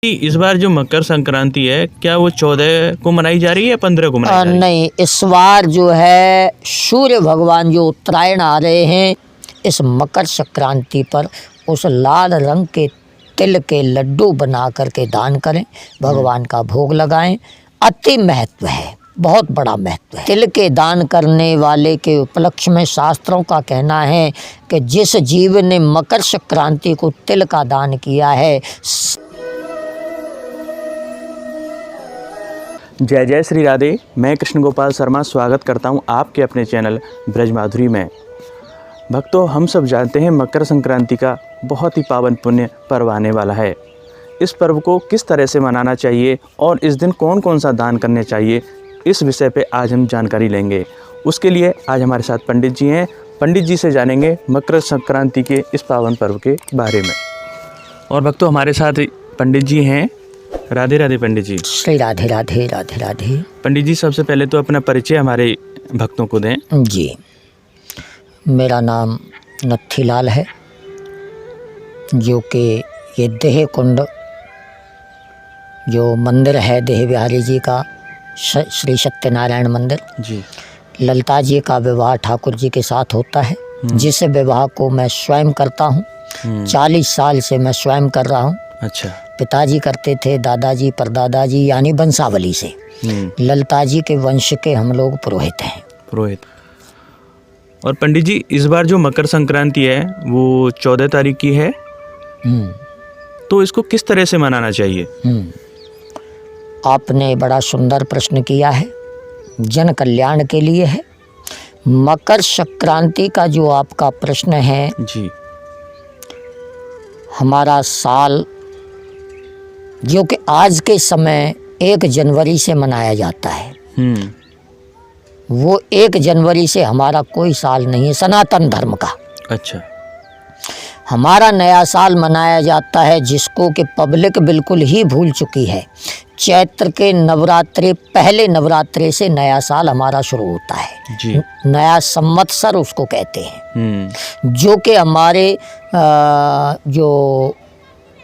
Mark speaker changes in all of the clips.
Speaker 1: इस बार जो मकर संक्रांति है, क्या वो 14 को मनाई जा रही है या 15 को मनाई जा रही है?
Speaker 2: नहीं, इस बार जो है सूर्य भगवान जो उत्तरायण आ रहे हैं, इस मकर संक्रांति पर उस लाल रंग के तिल के लड्डू बना करके दान करें, भगवान का भोग लगाएं। अति महत्व है, बहुत बड़ा महत्व है। तिल के दान करने वाले के उपलक्ष्य में शास्त्रों का कहना है कि जिस जीव ने मकर संक्रांति को तिल का दान किया है।
Speaker 1: जय जय श्री राधे। मैं कृष्ण गोपाल शर्मा स्वागत करता हूं आपके अपने चैनल ब्रज माधुरी में। भक्तों, हम सब जानते हैं मकर संक्रांति का बहुत ही पावन पुण्य पर्व आने वाला है। इस पर्व को किस तरह से मनाना चाहिए और इस दिन कौन कौन सा दान करने चाहिए, इस विषय पे आज हम जानकारी लेंगे। उसके लिए आज हमारे साथ पंडित जी हैं। पंडित जी से जानेंगे मकर संक्रांति के इस पावन पर्व के बारे में। और भक्तों, हमारे साथ पंडित जी हैं। राधे राधे पंडित जी।
Speaker 2: श्री राधे राधे राधे राधे।
Speaker 1: पंडित जी, सबसे पहले तो अपना परिचय हमारे भक्तों को दें।
Speaker 2: जी, मेरा नाम नत्थीलाल है, जो कि ये देह कुंड जो मंदिर है देह बिहारी जी का, श्री सत्यनारायण मंदिर
Speaker 1: जी,
Speaker 2: ललिता जी का विवाह ठाकुर जी के साथ होता है, जिस विवाह को मैं स्वयं करता हूँ। 40 साल से मैं स्वयं कर रहा हूँ।
Speaker 1: अच्छा।
Speaker 2: पिताजी करते थे, दादाजी परदादाजी यानी वंशावली से। ललिता जी के वंश के हम लोग पुरोहित हैं।
Speaker 1: पुरोहित। और पंडित जी, इस बार जो मकर संक्रांति है वो 14 तारीख की है, तो इसको किस तरह से मनाना चाहिए?
Speaker 2: आपने बड़ा सुंदर प्रश्न किया है, जन कल्याण के लिए है। मकर संक्रांति का जो आपका प्रश्न है
Speaker 1: जी,
Speaker 2: हमारा साल जो कि आज के समय 1 जनवरी से मनाया जाता है, वो 1 जनवरी से हमारा कोई साल नहीं है सनातन धर्म का।
Speaker 1: अच्छा।
Speaker 2: हमारा नया साल मनाया जाता है जिसको कि पब्लिक बिल्कुल ही भूल चुकी है। चैत्र के नवरात्रि, पहले नवरात्रि से नया साल हमारा शुरू होता है
Speaker 1: जी।
Speaker 2: नया संवत्सर उसको कहते हैं, जो कि हमारे जो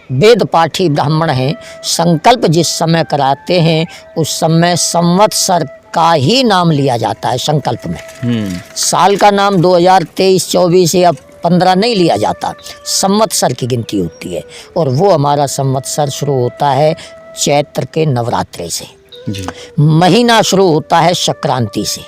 Speaker 2: वेद पाठी ब्राह्मण हैं, संकल्प जिस समय कराते हैं उस समय संवत्सर का ही नाम लिया जाता है। संकल्प में साल का नाम 2023, 24 या 15 नहीं लिया जाता, संवत्सर की गिनती होती है। और वो हमारा संवत्सर शुरू होता है चैत्र के नवरात्रि से
Speaker 1: जी।
Speaker 2: महीना शुरू होता है संक्रांति से,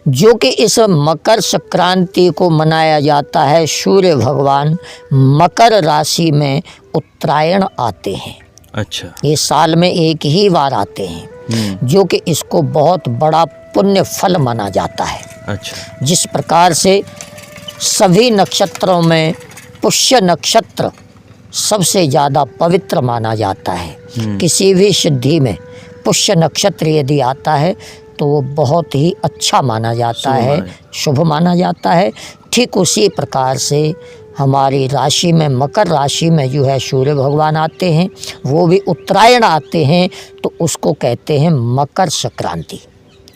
Speaker 2: जो कि इस मकर संक्रांति को मनाया जाता है। सूर्य भगवान मकर राशि में उत्तरायण आते हैं।
Speaker 1: अच्छा।
Speaker 2: ये साल में एक ही बार आते हैं, जो कि इसको बहुत बड़ा पुण्य फल माना जाता है।
Speaker 1: अच्छा।
Speaker 2: जिस प्रकार से सभी नक्षत्रों में पुष्य नक्षत्र सबसे ज़्यादा पवित्र माना जाता है। किसी भी सिद्धि में पुष्य नक्षत्र यदि आता है तो वो बहुत ही अच्छा माना जाता है, शुभ माना जाता है। ठीक उसी प्रकार से हमारी राशि में, मकर राशि में जो है सूर्य भगवान आते हैं, वो भी उत्तरायण आते हैं, तो उसको कहते हैं मकर संक्रांति।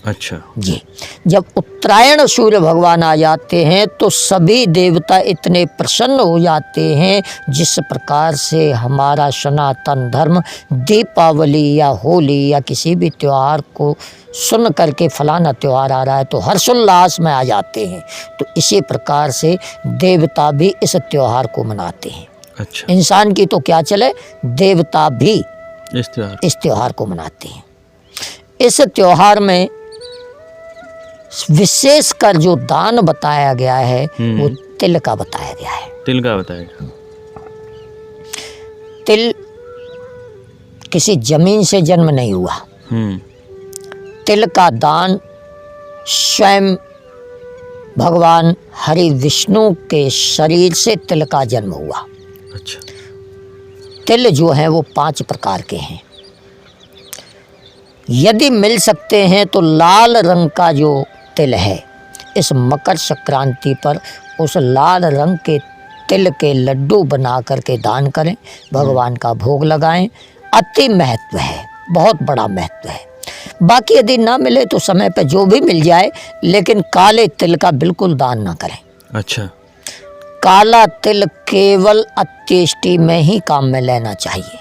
Speaker 1: अच्छा
Speaker 2: जी। जब उत्तरायण सूर्य भगवान आ जाते हैं तो सभी देवता इतने प्रसन्न हो जाते हैं, जिस प्रकार से हमारा सनातन धर्म दीपावली या होली या किसी भी त्यौहार को सुन करके फलाना त्यौहार आ रहा है तो हर्षोल्लास में आ जाते हैं, तो इसी प्रकार से देवता भी इस त्यौहार को मनाते हैं।
Speaker 1: अच्छा।
Speaker 2: इंसान की तो क्या चले, देवता भी
Speaker 1: इस
Speaker 2: त्यौहार को मनाते हैं। इस त्यौहार में विशेषकर जो दान बताया गया है वो तिल का बताया गया है।
Speaker 1: तिल का बताया।
Speaker 2: तिल किसी जमीन से जन्म नहीं हुआ। तिल का दान स्वयं भगवान हरि विष्णु के शरीर से तिल का जन्म हुआ।
Speaker 1: अच्छा।
Speaker 2: तिल जो है वो 5 प्रकार के हैं। यदि मिल सकते हैं तो लाल रंग का जो तिल है, इस मकर संक्रांति पर उस लाल रंग के तिल के लड्डू बना करके दान करें, भगवान का भोग लगाएं। अति महत्व है, बहुत बड़ा महत्व है। बाकी यदि ना मिले तो समय पे जो भी मिल जाए, लेकिन काले तिल का बिल्कुल दान ना करें।
Speaker 1: अच्छा।
Speaker 2: काला तिल केवल अंत्येष्टि में ही काम में लेना चाहिए।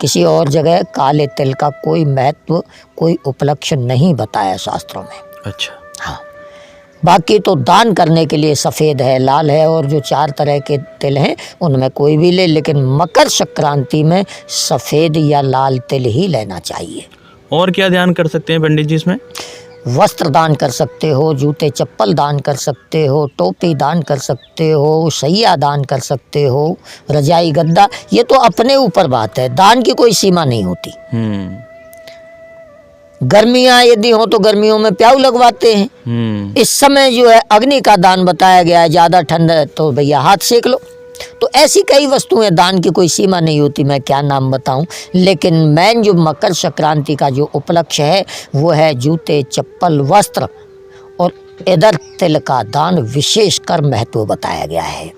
Speaker 2: किसी और जगह काले तिल का कोई महत्व, कोई उपलक्ष्य नहीं बताया शास्त्रों में।
Speaker 1: अच्छा।
Speaker 2: हाँ, बाकी तो दान करने के लिए सफ़ेद है, लाल है, और जो 4 तरह के तिल हैं उनमें कोई भी ले, लेकिन मकर संक्रांति में सफ़ेद या लाल तिल ही लेना चाहिए।
Speaker 1: और क्या ध्यान कर सकते हैं पंडित जी इसमें?
Speaker 2: वस्त्र दान कर सकते हो, जूते चप्पल दान कर सकते हो, टोपी दान कर सकते हो, सैया दान कर सकते हो, रजाई गद्दा, ये तो अपने ऊपर बात है, दान की कोई सीमा नहीं होती। गर्मियाँ यदि हो तो गर्मियों में प्याऊ लगवाते हैं। इस समय जो है अग्नि का दान बताया गया है, ज़्यादा ठंड है तो भैया हाथ सेक लो। तो ऐसी कई वस्तुएं, दान की कोई सीमा नहीं होती, मैं क्या नाम बताऊं। लेकिन मेन जो मकर संक्रांति का जो उपलक्ष्य है वो है जूते चप्पल वस्त्र, और इधर तिल का दान विशेष कर महत्व बताया गया है।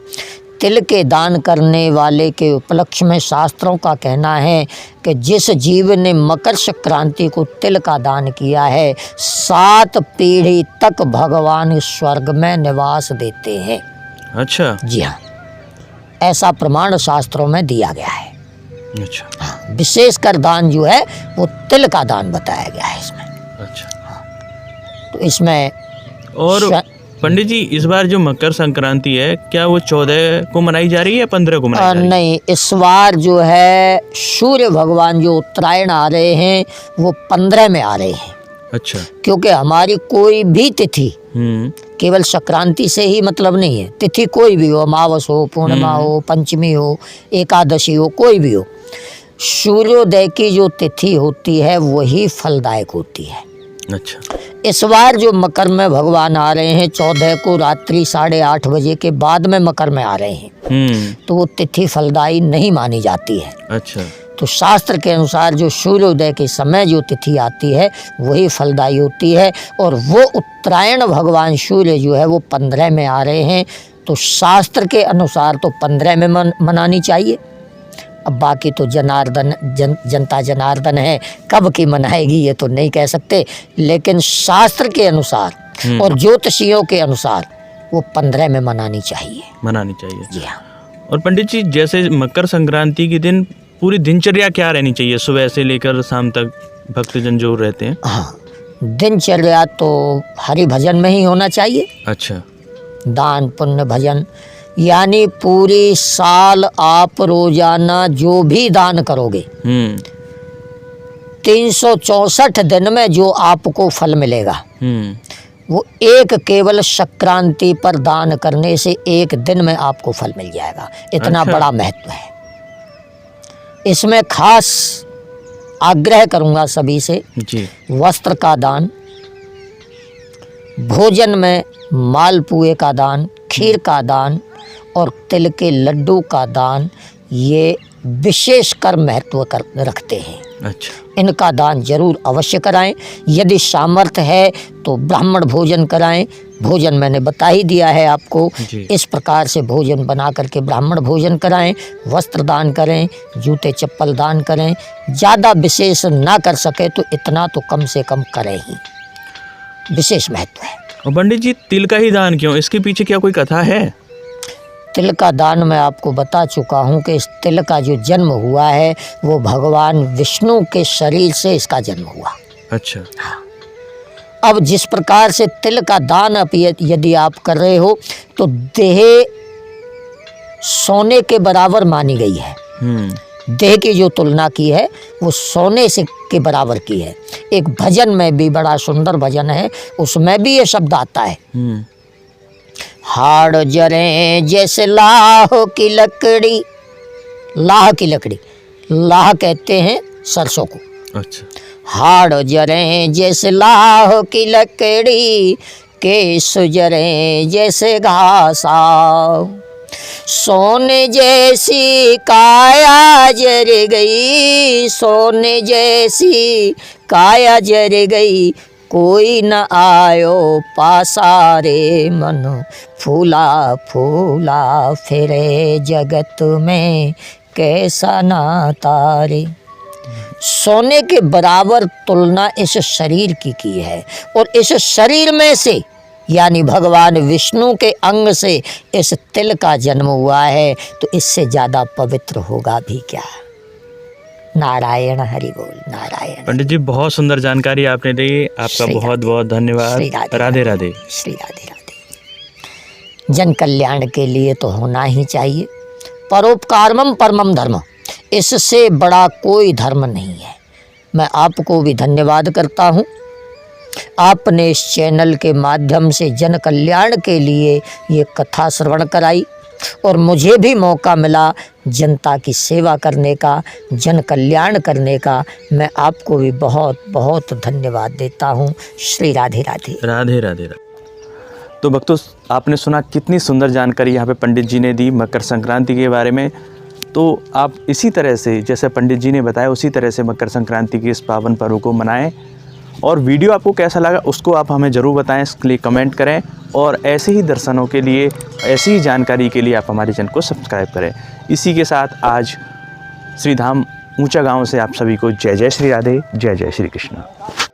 Speaker 2: तिल के दान करने वाले के उपलक्ष्य में शास्त्रों का कहना है कि जिस जीव ने मकर संक्रांति को तिल का दान किया है 7 पीढ़ी तक भगवान स्वर्ग में निवास देते हैं।
Speaker 1: अच्छा।
Speaker 2: जी हाँ, ऐसा प्रमाण शास्त्रों में दिया गया है।
Speaker 1: अच्छा।
Speaker 2: हाँ, विशेषकर दान जो है वो तिल का दान बताया गया है इसमें।
Speaker 1: अच्छा।
Speaker 2: हाँ, तो इसमें
Speaker 1: और पंडित जी इस बार जो मकर संक्रांति है क्या वो 14 को मनाई जा रही है या 15 को मनाई जा रही है?
Speaker 2: नहीं, इस बार जो है सूर्य भगवान जो उत्तरायण आ रहे हैं वो 15 में आ रहे हैं।
Speaker 1: अच्छा।
Speaker 2: क्योंकि हमारी कोई भी तिथि केवल संक्रांति से ही मतलब नहीं है, तिथि कोई भी हो, अमावस हो, पूर्णिमा हो, पंचमी हो, एकादशी हो, कोई भी हो, सूर्योदय की जो तिथि होती है वही फलदायक होती है।
Speaker 1: अच्छा।
Speaker 2: इस बार जो मकर में भगवान आ रहे हैं 14 को रात्रि 8:30 बजे के बाद में मकर में आ रहे हैं, तो वो तिथि फलदायी नहीं मानी जाती है।
Speaker 1: अच्छा।
Speaker 2: तो शास्त्र के अनुसार जो सूर्योदय के समय जो तिथि आती है वही फलदायी होती है, और वो उत्तरायण भगवान सूर्य जो है वो 15 में आ रहे हैं, तो शास्त्र के अनुसार तो 15 में मनानी चाहिए। अब बाकी तो जनता जनार्दन है, कब की मनाएगी ये तो नहीं कह सकते, लेकिन शास्त्र के अनुसार और ज्योतिषियों के अनुसार वो 15 में मनानी चाहिए।
Speaker 1: जी हाँ। और पंडित जी जैसे मकर संक्रांति के दिन पूरी दिनचर्या क्या रहनी चाहिए, सुबह से लेकर शाम तक भक्तजन जो रहते हैं?
Speaker 2: हाँ, दिनचर्या तो हरि भजन में ही होना चाहिए।
Speaker 1: अच्छा।
Speaker 2: दान पुण्य भजन, यानी पूरी साल आप रोजाना जो भी दान करोगे 364 दिन में जो आपको फल मिलेगा वो एक केवल संक्रांति पर दान करने से एक दिन में आपको फल मिल जाएगा। इतना
Speaker 1: अच्छा।
Speaker 2: बड़ा महत्व है। इसमें खास आग्रह करूंगा सभी से,
Speaker 1: जी।
Speaker 2: वस्त्र का दान, भोजन में मालपुए का दान, खीर का दान और तिल के लड्डू का दान, ये विशेषकर महत्व रखते हैं।
Speaker 1: अच्छा।
Speaker 2: इनका दान जरूर अवश्य कराएं। यदि सामर्थ्य है तो ब्राह्मण भोजन कराएं। भोजन मैंने बता ही दिया है आपको, इस प्रकार से भोजन बना करके ब्राह्मण भोजन कराएं। वस्त्र दान करें, जूते चप्पल दान करें। ज़्यादा विशेष ना कर सके तो इतना तो कम से कम करें ही, विशेष महत्व है।
Speaker 1: और पंडित जी तिल का ही दान क्यों, इसके पीछे क्या कोई कथा है?
Speaker 2: तिल का दान मैं आपको बता चुका हूँ कि इस तिल का जो जन्म हुआ है वो भगवान विष्णु के शरीर से इसका जन्म हुआ।
Speaker 1: अच्छा।
Speaker 2: हाँ। अब जिस प्रकार से तिल का दान यदि आप कर रहे हो तो देह सोने के बराबर मानी गई है। देह की जो तुलना की है वो सोने से के बराबर की है। एक भजन में भी बड़ा सुंदर भजन है, उसमें भी ये शब्द आता है, हाड़ जरे जैसे लाह की लकड़ी। लाह की लकड़ी, लाह कहते हैं सरसों को।
Speaker 1: अच्छा।
Speaker 2: हाड़ जरे जैसे लाह की लकड़ी, केस जरे जैसे घासा, सोने जैसी काया जर गई, सोने जैसी काया जर गई, कोई न आयो पासा रे मन, फूला फूला फिरे जगत में कैसा नाता रे। सोने के बराबर तुलना इस शरीर की है, और इस शरीर में से यानी भगवान विष्णु के अंग से इस तिल का जन्म हुआ है, तो इससे ज़्यादा पवित्र होगा भी क्या। नारायण हरि बोल, नारायण।
Speaker 1: पंडित जी बहुत सुंदर जानकारी आपने दी, आपका
Speaker 2: श्री
Speaker 1: बहुत बहुत धन्यवाद।
Speaker 2: श्री राधे
Speaker 1: राधे राधे।
Speaker 2: श्री राधे राधे। जन कल्याण के लिए तो होना ही चाहिए। परोपकारमम परमम धर्म, इससे बड़ा कोई धर्म नहीं है। मैं आपको भी धन्यवाद करता हूँ, आपने इस चैनल के माध्यम से जन कल्याण के लिए ये कथा श्रवण कराई और मुझे भी मौका मिला जनता की सेवा करने का, जन कल्याण करने का। मैं आपको भी बहुत बहुत धन्यवाद देता हूँ। श्री राधे राधे।
Speaker 1: राधे राधे। तो भक्तों, आपने सुना कितनी सुंदर जानकारी यहाँ पे पंडित जी ने दी मकर संक्रांति के बारे में। तो आप इसी तरह से, जैसे पंडित जी ने बताया, उसी तरह से मकर संक्रांति के इस पावन पर्व को मनाएं। और वीडियो आपको कैसा लगा उसको आप हमें ज़रूर बताएं, इसके लिए कमेंट करें। और ऐसे ही दर्शनों के लिए, ऐसी ही जानकारी के लिए आप हमारे चैनल को सब्सक्राइब करें। इसी के साथ आज श्रीधाम ऊंचा गांव से आप सभी को जय जय श्री राधे, जय जय श्री कृष्ण।